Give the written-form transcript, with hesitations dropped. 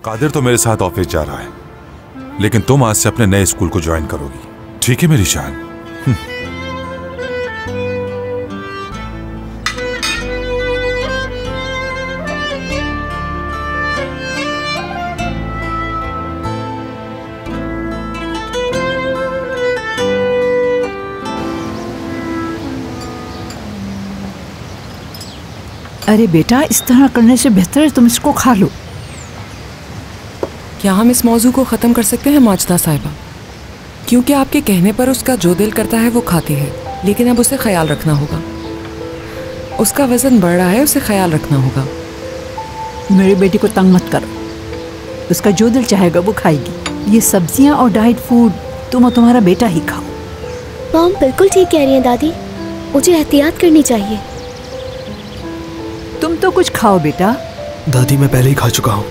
कादिर तो मेरे साथ ऑफिस जा रहा है, लेकिन तुम आज से अपने नए स्कूल को ज्वाइन करोगी, ठीक है मेरी जान? अरे बेटा, इस तरह करने से बेहतर है तुम इसको खा लो। क्या हम इस मौजू को ख़त्म कर सकते हैं माजदा साहिबा? क्योंकि आपके कहने पर उसका जो दिल करता है वो खाती है, लेकिन अब उसे ख्याल रखना होगा। उसका वज़न बढ़ रहा है, उसे ख्याल रखना होगा। मेरी बेटी को तंग मत करो, उसका जो दिल चाहेगा वो खाएगी। ये सब्जियां और डाइट फूड तुम और तुम्हारा बेटा ही खाओ। मॉम बिल्कुल ठीक कह रही हैं दादी, मुझे एहतियात करनी चाहिए। तुम तो कुछ खाओ बेटा। दादी मैं पहले ही खा चुका हूँ।